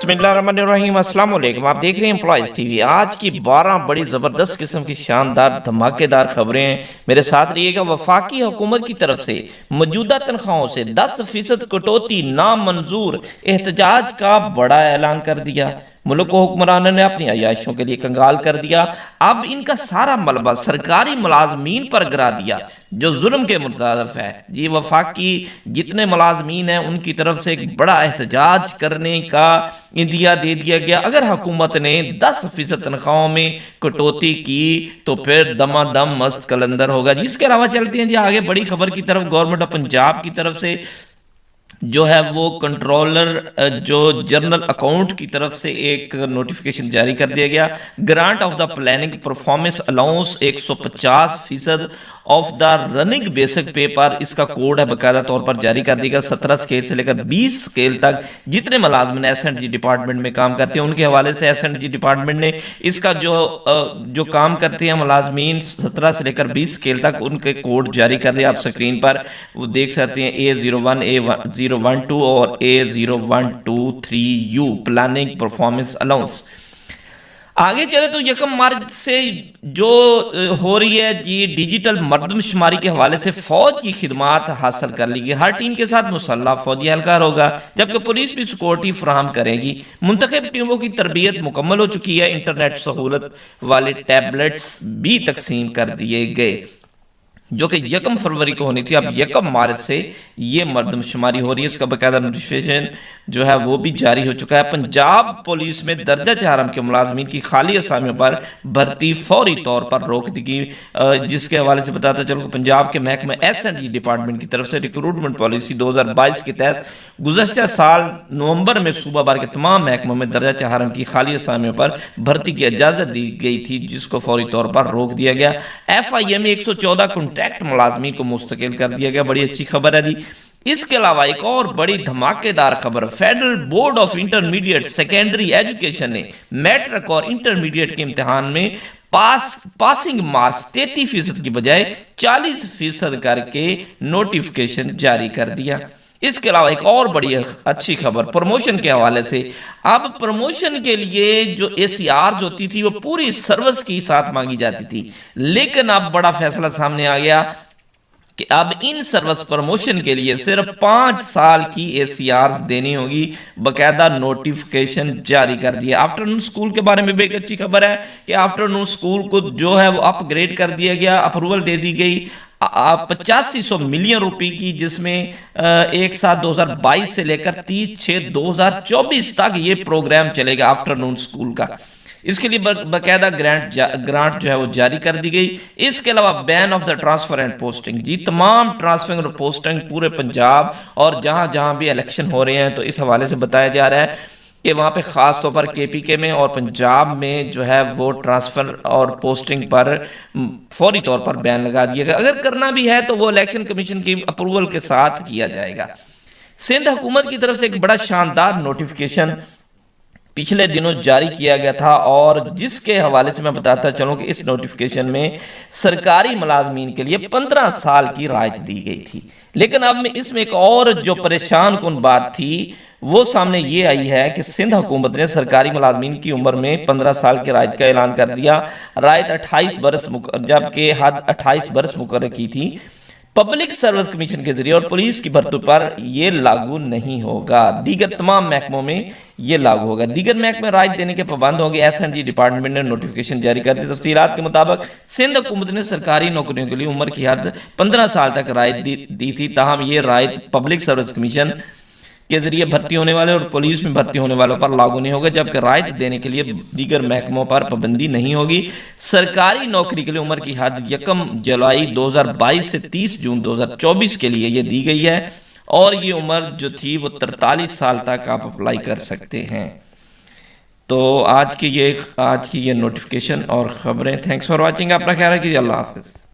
बिस्मिल्लाहिर्रहमानिर्रहीम। अस्सलाम वालेकुम। आप देख रहे हैं एम्प्लॉयज़ टीवी। आज की 12 बड़ी ज़बरदस्त किस्म की शानदार धमाकेदार खबरें हैं। मेरे साथ रहिएगा। वफाकी हुकूमत की तरफ से मौजूदा तनख्वाहों से 10% कटौती नामंजूर, एहतजाज का बड़ा ऐलान कर दिया। मुल्क को हुक्मरानों ने अपनी अयाशियों के लिए कंगाल कर दिया। अब इनका सारा मलबा सरकारी मुलाजमीन पर गिरा दिया, जो जुल्म के मुतारफ है। ये वफाकी जितने मुलाजमीन हैं उनकी तरफ से एक बड़ा एहतजाज करने का इंदिया दे दिया गया। अगर हुकूमत ने 10% तनख्वाहों में कटौती की तो फिर दमादम मस्त कलंदर होगा जी। इसके अलावा चलते हैं जी आगे बड़ी खबर की तरफ। गवर्नमेंट ऑफ पंजाब की तरफ से जो है वो कंट्रोलर जो जर्नल अकाउंट की तरफ से एक नोटिफिकेशन जारी कर दिया गया। Grant of the planning performance allowance 150% of the running basic पे पर इसका कोड है बाकायदा तौर पर जारी कर दिया। 17 स्केल से लेकर 20 स्केल तक जितने मुलाजमिन एस&जी डिपार्टमेंट में काम करते हैं उनके हवाले से एस&जी डिपार्टमेंट ने इसका जो काम करते हैं मुलाजमीन 17 से लेकर 20 स्केल तक उनके कोड जारी कर दिया। आप स्क्रीन पर वो देख सकते हैं A01, A012 और A0123U प्लानिंग परफॉर्मेंस अलाउंस। आगे चले तो 1 मार्च से जो हो रही है जी डिजिटल मर्दमशुमारी के हवाले से फौज की खिदमात हासिल कर ली गई। हर टीम के साथ मुसल्ला फौजी एहलकार होगा, जबकि पुलिस भी सिक्योरिटी फराहम करेगी। मुंतखब टीमों की तरबियत मुकम्मल हो चुकी है। इंटरनेट सहूलत वाले टैबलेट्स भी तकसीम कर दिए गए, जो कि 1 फरवरी को होनी थी। अब 1 मार्च से ये मर्दमशुमारी हो रही है। इसका बाकायदा नोटिफिकेशन जो है वो भी जारी हो चुका है। पंजाब पुलिस में दर्जा चारम के मुलाजमीन की खाली असामियों पर भर्ती फौरी तौर पर रोक दी गई, जिसके हवाले से बताता चलो कि पंजाब के महकमे एस&जी डिपार्टमेंट की तरफ से रिक्रूटमेंट पॉलिसी 2022 के तहत गुज़श्ता साल नवंबर में सूबा भर के तमाम महकमों में दर्जा चारम की खाली असामियों पर भर्ती की इजाज़त दी गई थी, जिसको फौरी तौर पर रोक दिया गया। FIA में 114 कॉन्ट्रैक्ट मुलाजमीन को मुस्तकिल कर दिया गया। बड़ी अच्छी खबर है जी। इसके अलावा एक और बड़ी धमाकेदार खबर, federal board of intermediate secondary education ने मैट्रिक और इंटरमीडिएट के इम्तिहान में पासिंग मार्क्स 33% की बजाय 40% करके नोटिफिकेशन जारी कर दिया। इसके अलावा एक और बड़ी अच्छी खबर प्रमोशन के हवाले से। अब प्रमोशन के लिए जो ACRs होती थी वो पूरी सर्विस की साथ मांगी जाती थी, लेकिन अब बड़ा फैसला सामने आ गया कि अब इन सर्विस प्रमोशन के लिए सिर्फ 5 साल की ACRs देनी होगी। बाकायदा नोटिफिकेशन जारी कर दिया। आफ्टरनून स्कूल के बारे में भी एक अच्छी खबर है कि आफ्टरनून स्कूल को जो है वो अपग्रेड कर दिया गया, अप्रूवल दे दी गई 8500 मिलियन रुपए की, जिसमें एक साथ 2022 से लेकर 30/6/2024 तक ये प्रोग्राम चलेगा आफ्टरनून स्कूल का। इसके लिए बाकायदा ग्रांट जो है वो जारी कर दी गई। इसके अलावा ban of the transfer and posting जी, तमाम ट्रांसफर और पोस्टिंग पूरे पंजाब और जहां जहां भी इलेक्शन हो रहे हैं तो इस हवाले से बताया जा रहा है कि वहाँ पे ख़ास तौर पर KPK में और पंजाब में जो है वो ट्रांसफ़र और पोस्टिंग पर फौरी तौर पर बैन लगा दिया गया। अगर करना भी है तो वो इलेक्शन कमीशन की अप्रूवल के साथ किया जाएगा। सिंध हुकूमत की तरफ से एक बड़ा शानदार नोटिफिकेशन पिछले दिनों जारी किया गया था, और जिसके हवाले से मैं बताता चलूँ कि इस नोटिफिकेशन में सरकारी मुलाजमीन के लिए 15 साल की राहत दी गई थी। लेकिन अब इसमें एक और जो परेशान कुन बात थी वो सामने ये आई है कि सिंध हुकूमत ने सरकारी मुलाजमीन की उम्र में 15 साल की राहत का ऐलान कर दिया। राहत 28 बरस जबकि हद 28 बरस मुकर्रर की थी। पब्लिक सर्विस कमीशन के जरिए और पुलिस की भर्ती पर यह लागू नहीं होगा। दीगर तमाम महकमों में ये लागू होगा। दीगर महकमे राहत देने के पाबंद होंगे। एस&जी डिपार्टमेंट ने नोटिफिकेशन जारी कर दी। तफसीलात के मुताबिक सिंध हुकूमत ने सरकारी नौकरियों के लिए उम्र की हद 15 साल तक राहत दी थी। ताहम ये राहत पब्लिक सर्विस कमीशन के जरिए भर्ती होने वाले और पुलिस में भर्ती होने वालों पर लागू नहीं होगा, जबकि राहत देने के लिए दीगर महकमों पर पाबंदी नहीं होगी। सरकारी नौकरी के लिए उम्र की हद 1 जुलाई 2022 से 30 जून 2024 के लिए ये दी गई है, और ये उम्र जो थी वो 43 साल तक आप अप्लाई कर सकते हैं। तो आज की ये नोटिफिकेशन और ख़बरें। Thanks for watching. अपना ख्याल रखिए। अल्लाह हाफिज़।